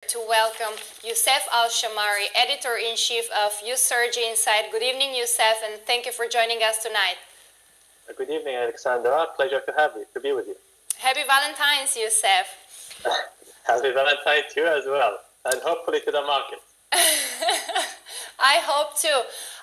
to welcome Youssef Alshammari, Editor-in-Chief of Surgery Insight. Good evening, Youssef, and thank you for joining us tonight. Good evening, Alexandra. Pleasure to be with you. Happy Valentine's, Youssef. Happy Valentine's to you as well, and hopefully to the market. I hope too.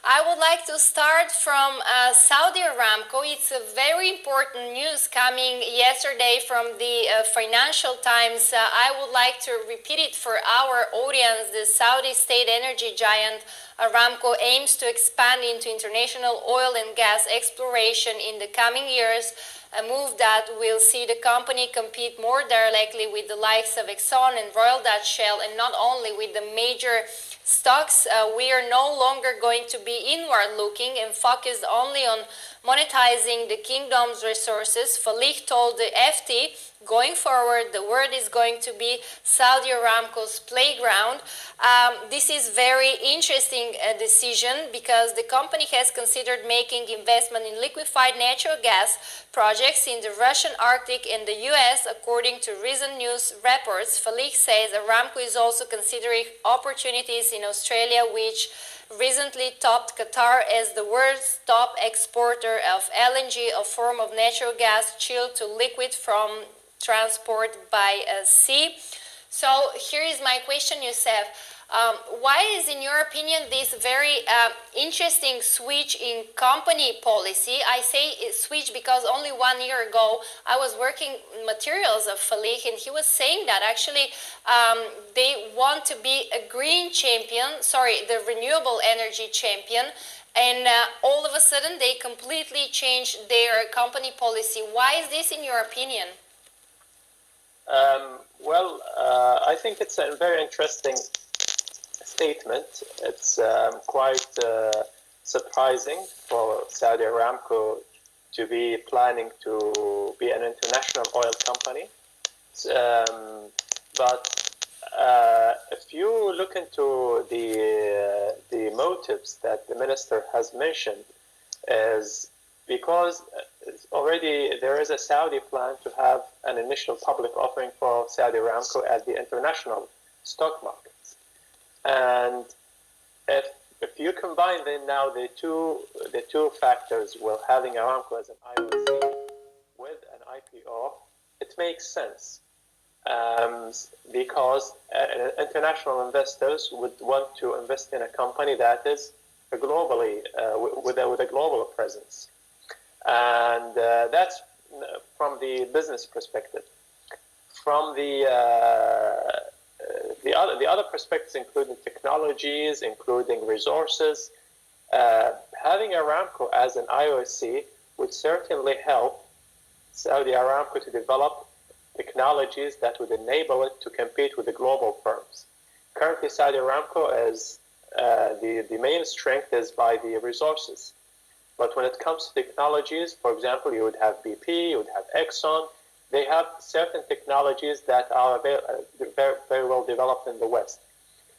I would like to start from Saudi Aramco. It's a very important news coming yesterday from the Financial Times. I would like to repeat it for our audience. The Saudi state energy giant Aramco aims to expand into international oil and gas exploration in the coming years, a move that will see the company compete more directly with the likes of Exxon and Royal Dutch Shell, and not only with the major stocks. We are no longer going to be inward looking and focused only on monetizing the kingdom's resources. Falik told the FT, going forward, the world is going to be Saudi Aramco's playground. This is very interesting decision because the company has considered making investment in liquefied natural gas projects in the Russian Arctic and the US. According to recent news reports, Falik says Aramco is also considering opportunities in Australia, which recently topped Qatar as the world's top exporter of LNG, a form of natural gas chilled to liquid from transport by sea. So here is my question, Youssef. Why is, in your opinion, this very interesting switch in company policy? I say switch because only 1 year ago I was working materials of Falik, and he was saying that actually they want to be a green champion, the renewable energy champion, and all of a sudden they completely changed their company policy. Why is this, in your opinion? I think it's a very interesting statement. It's quite surprising for Saudi Aramco to be planning to be an international oil company. But if you look into the motives that the minister has mentioned, is because already there is a Saudi plan to have an initial public offering for Saudi Aramco at the international stock markets. And if you combine then now the two factors, well, having Aramco as an IOC with an IPO, it makes sense because international investors would want to invest in a company that is globally with a global presence. And that's from the business perspective. From the other perspectives, including technologies, including resources, having Aramco as an IOC would certainly help Saudi Aramco to develop technologies that would enable it to compete with the global firms. Currently, Saudi Aramco is the main strength is by the resources. But when it comes to technologies, for example, you would have BP, you would have Exxon. They have certain technologies that are very, very well developed in the West.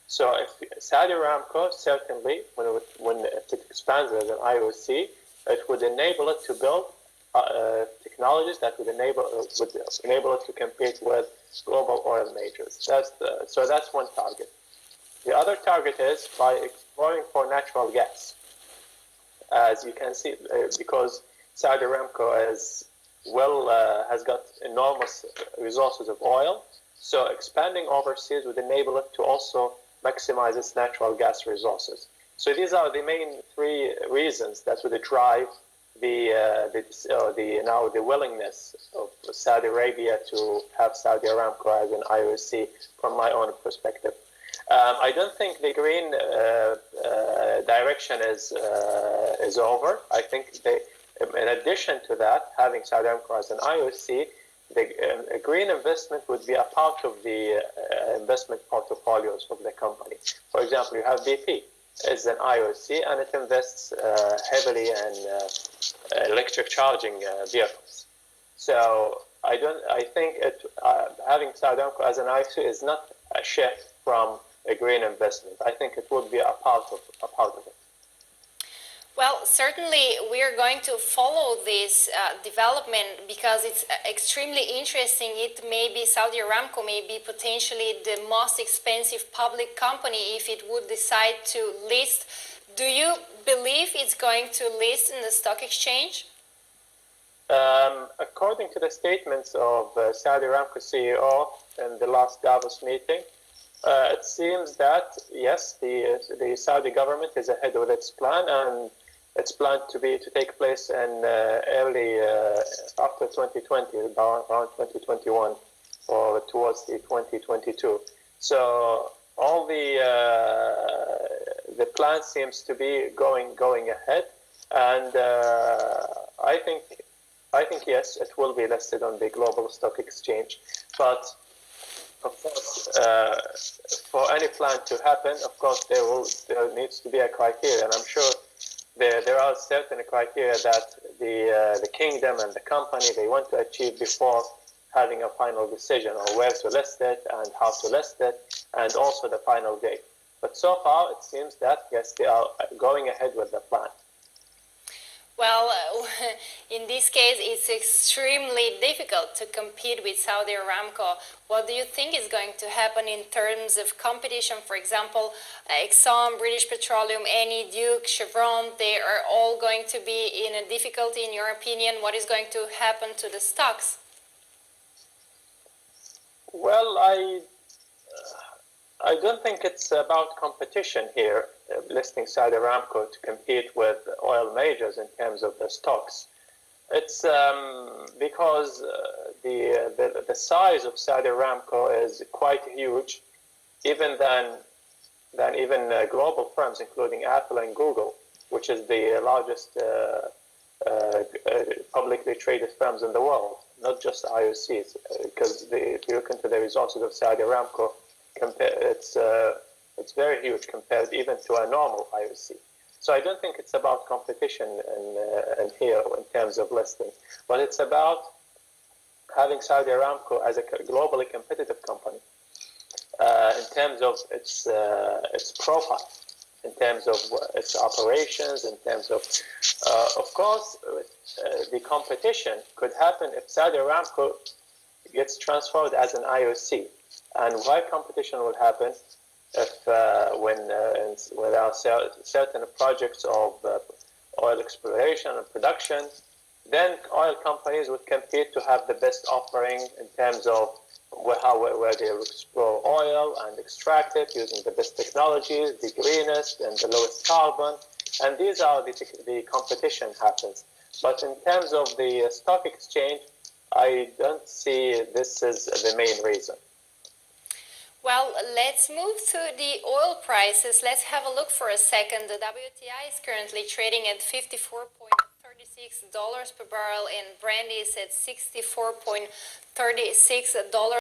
So if Saudi Aramco, certainly, when it expands as an IOC, it would enable it to build technologies that would enable it to compete with global oil majors. So that's one target. The other target is by exploring for natural gas. As you can see, because Saudi Aramco has got enormous resources of oil, so expanding overseas would enable it to also maximize its natural gas resources. So these are the main three reasons that would drive the willingness of Saudi Arabia to have Saudi Aramco as an IOC, from my own perspective. I don't think the green direction is over. I think in addition to that, having Saudi Aramco as an IOC, a green investment would be a part of the investment portfolios of the company. For example, you have BP as an IOC, and it invests heavily in electric charging vehicles. So I think having Saudi Aramco as an IOC is not a shift from a green investment. I think it would be a part of it. Well, certainly we are going to follow this development because it's extremely interesting. It may be Saudi Aramco may be potentially the most expensive public company if it would decide to list. Do you believe it's going to list in the stock exchange? According to the statements of Saudi Aramco CEO in the last Davos meeting, it seems that yes, the Saudi government is ahead with its plan, and it's planned to take place in early after 2020, around 2021, or towards the 2022. So all the plan seems to be going ahead, and I think yes, it will be listed on the global stock exchange, but of course, for any plan to happen, of course, there needs to be a criteria, and I'm sure there are certain criteria that the kingdom and the company they want to achieve before having a final decision on where to list it and how to list it, and also the final date. But so far, it seems that yes, they are going ahead with the plan. Well, in this case, it's extremely difficult to compete with Saudi Aramco. What do you think is going to happen in terms of competition? For example, Exxon, British Petroleum, Eni, Duke, Chevron, they are all going to be in a difficulty, in your opinion. What is going to happen to the stocks? Well, I don't think it's about competition here, listing Saudi Aramco to compete with oil majors in terms of the stocks. It's because the size of Saudi Aramco is quite huge, even than even global firms, including Apple and Google, which is the largest publicly traded firms in the world, not just IOCs. Because if you look into the resources of Saudi Aramco, it's very huge compared even to a normal IOC. So I don't think it's about competition in here in terms of listing, but it's about having Saudi Aramco as a globally competitive company in terms of its profile, in terms of its operations, in terms of course, the competition could happen if Saudi Aramco gets transferred as an IOC. And why competition will happen if when there are certain projects of oil exploration and production, then oil companies would compete to have the best offering in terms of where they explore oil and extract it using the best technologies, the greenest and the lowest carbon, and these are the competition happens. But in terms of the stock exchange, I don't see this as the main reason. Well, let's move to the oil prices. Let's have a look for a second. The WTI is currently trading at $54.36 per barrel, and Brent is at $64.36